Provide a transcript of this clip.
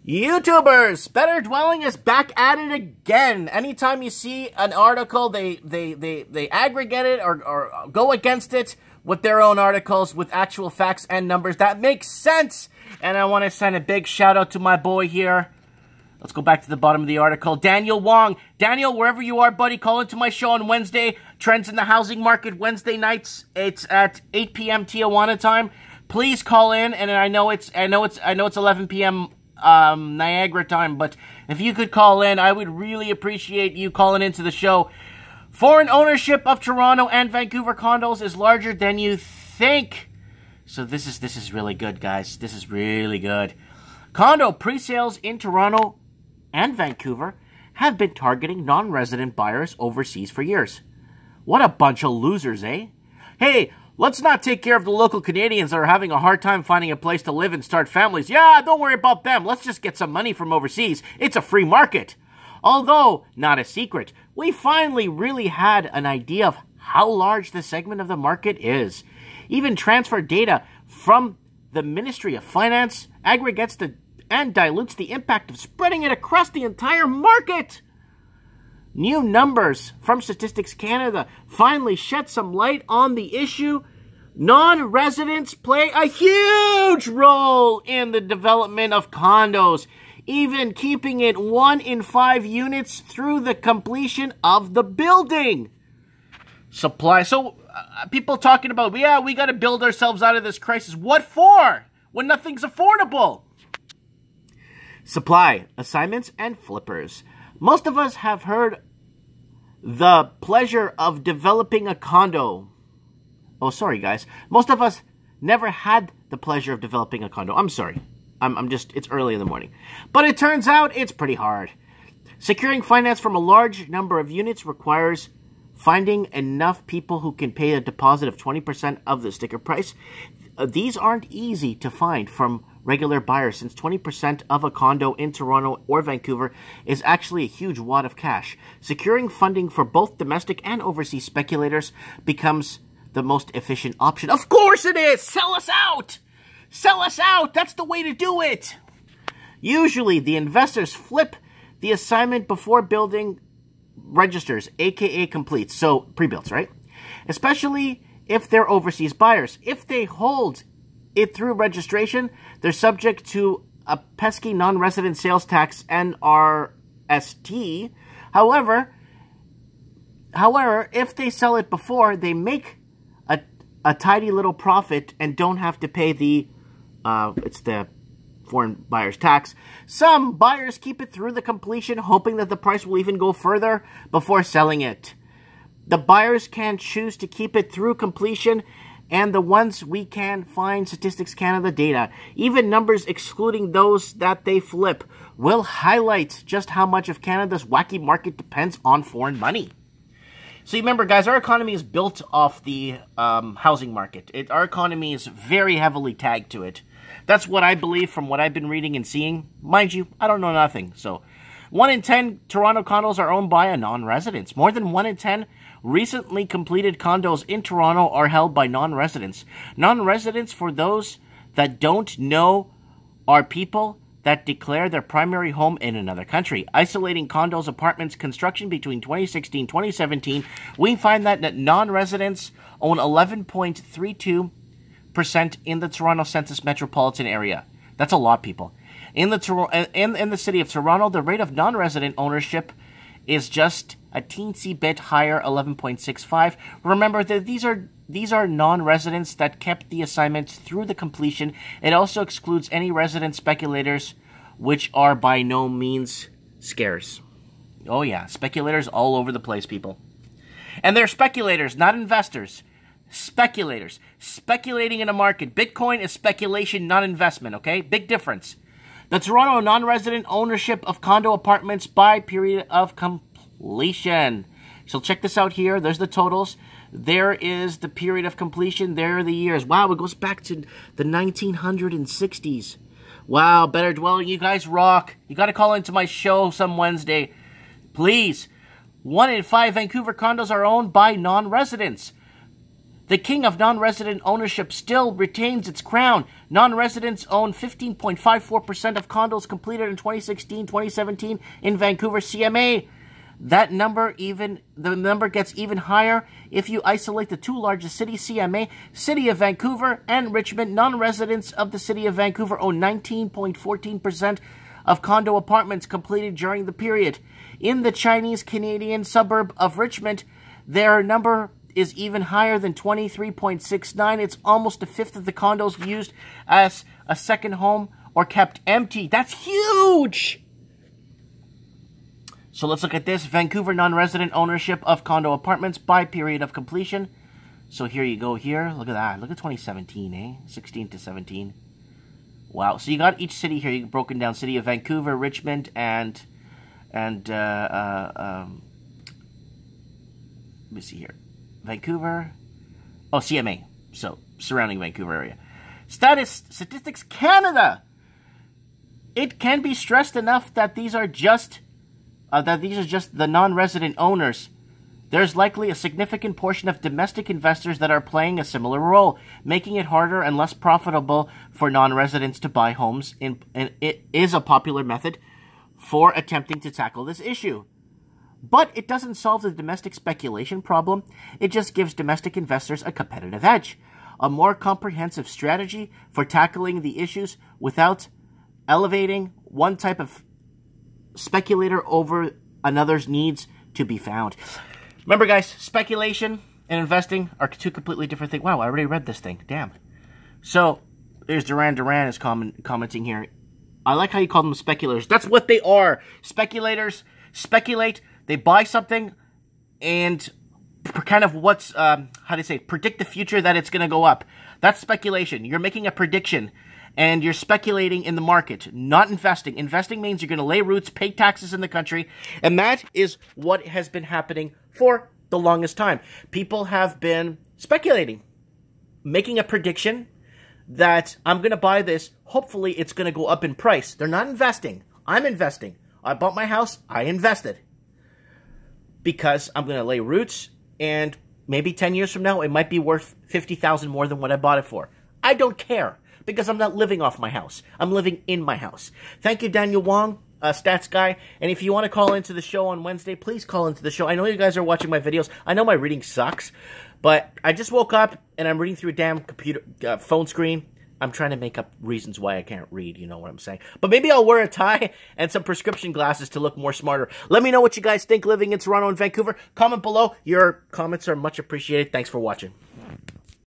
YouTubers, Better Dwelling is back at it again. Anytime you see an article, they aggregate it or go against it with their own articles with actual facts and numbers. That makes sense. And I want to send a big shout out to my boy here. Let's go back to the bottom of the article. Daniel Wong. Daniel, wherever you are, buddy, call into my show on Wednesday. Trends in the housing market, Wednesday nights. It's at 8 p.m. Tijuana time. Please call in, and I know it's 11 p.m. Niagara time, but if you could call in, I would really appreciate you calling into the show. Foreign ownership of Toronto and Vancouver condos is larger than you think. So this is really good, guys. This is really good. Condo pre-sales in Toronto and Vancouver have been targeting non-resident buyers overseas for years. What a bunch of losers, eh? Hey, let's not take care of the local Canadians that are having a hard time finding a place to live and start families. Yeah, don't worry about them. Let's just get some money from overseas. It's a free market. Although, not a secret, we finally really had an idea of how large the segment of the market is. Even transfer data from the Ministry of Finance aggregates and dilutes the impact of spreading it across the entire market. New numbers from Statistics Canada finally shed some light on the issue. Non-residents play a huge role in the development of condos, even keeping it 1 in 5 units through the completion of the building. Supply. So, people talking about, yeah, we got to build ourselves out of this crisis. What for? When nothing's affordable. Supply, assignments, and flippers. Most of us have heard the pleasure of developing a condo. Oh, sorry, guys. Most of us never had the pleasure of developing a condo. I'm sorry. It's early in the morning. But it turns out it's pretty hard. Securing finance from a large number of units requires finding enough people who can pay a deposit of 20% of the sticker price. These aren't easy to find from regular buyers, since 20% of a condo in Toronto or Vancouver is actually a huge wad of cash. Securing funding for both domestic and overseas speculators becomes the most efficient option. Of course it is! Sell us out! Sell us out! That's the way to do it! Usually, the investors flip the assignment before building registers, aka completes, so pre-builts, right? Especially if they're overseas buyers. If they hold it through registration, they're subject to a pesky non-resident sales tax, NRST. However, if they sell it before, they make a tidy little profit and don't have to pay the foreign buyer's tax. Some buyers keep it through the completion, hoping that the price will even go further before selling it. The buyers can choose to keep it through completion, and the ones we can find Statistics Canada data, even numbers excluding those that they flip, will highlight just how much of Canada's wacky market depends on foreign money. So remember, guys, our economy is built off the housing market. Our economy is very heavily tagged to it. That's what I believe from what I've been reading and seeing. Mind you, I don't know nothing. So 1 in 10 Toronto condos are owned by a non-resident. More than 1 in 10 recently completed condos in Toronto are held by non-residents. Non-residents, for those that don't know, are people that declare their primary home in another country. Isolating condos, apartments, construction between 2016 and 2017, we find that non-residents own 11.32% in the Toronto Census metropolitan area. That's a lot, people. In the city of Toronto, the rate of non-resident ownership is just a teensy bit higher, 11.65. Remember that these are non-residents that kept the assignment through the completion. It also excludes any resident speculators, which are by no means scarce. Oh yeah, speculators all over the place, people. And they're speculators, not investors. Speculators. Speculating in a market. Bitcoin is speculation, not investment, okay? Big difference. The Toronto non-resident ownership of condo apartments by period of completion. So check this out here. There's the totals. There is the period of completion. There are the years. Wow, it goes back to the 1960s. Wow, Better Dwelling, you guys rock. You got to call into my show some Wednesday. Please. 1 in 5 Vancouver condos are owned by non-residents. The king of non-resident ownership still retains its crown. Non-residents own 15.54% of condos completed in 2016-2017 in Vancouver CMA. The number gets even higher if you isolate the two largest cities, CMA, City of Vancouver and Richmond. Non-residents of the City of Vancouver own 19.14% of condo apartments completed during the period. In the Chinese-Canadian suburb of Richmond, their number is even higher than 23.69. It's almost a fifth of the condos used as a second home or kept empty. That's huge! So let's look at this. Vancouver non-resident ownership of condo apartments by period of completion. So here you go here. Look at that. Look at 2017, eh? 16 to 17. Wow. So you got each city here. You broken down. City of Vancouver, Richmond, and let me see here. Vancouver. Oh, CMA. So, surrounding Vancouver area. Statistics Canada. It can be stressed enough that these are just the non-resident owners. There's likely a significant portion of domestic investors that are playing a similar role, making it harder and less profitable for non-residents to buy homes, and it is a popular method for attempting to tackle this issue. But it doesn't solve the domestic speculation problem. It just gives domestic investors a competitive edge, a more comprehensive strategy for tackling the issues without elevating one type of speculator over another's needs to be found. Remember, guys, speculation and investing are two completely different things. Wow, I already read this thing. Damn. So, there's Duran is commenting here. I like how you call them speculators. That's what they are. Speculators speculate. They buy something and kind of predict the future that it's going to go up. That's speculation. You're making a prediction and you're speculating in the market, not investing. Investing means you're going to lay roots, pay taxes in the country, and that is what has been happening for the longest time. People have been speculating, making a prediction that I'm going to buy this. Hopefully, it's going to go up in price. They're not investing. I'm investing. I bought my house. I invested. Because I'm going to lay roots, and maybe 10 years from now, it might be worth $50,000 more than what I bought it for. I don't care, because I'm not living off my house. I'm living in my house. Thank you, Daniel Wong, stats guy. And if you want to call into the show on Wednesday, please call into the show. I know you guys are watching my videos. I know my reading sucks, but I just woke up, and I'm reading through a damn computer phone screen. I'm trying to make up reasons why I can't read, you know what I'm saying. But maybe I'll wear a tie and some prescription glasses to look more smarter. Let me know what you guys think living in Toronto and Vancouver. Comment below. Your comments are much appreciated. Thanks for watching.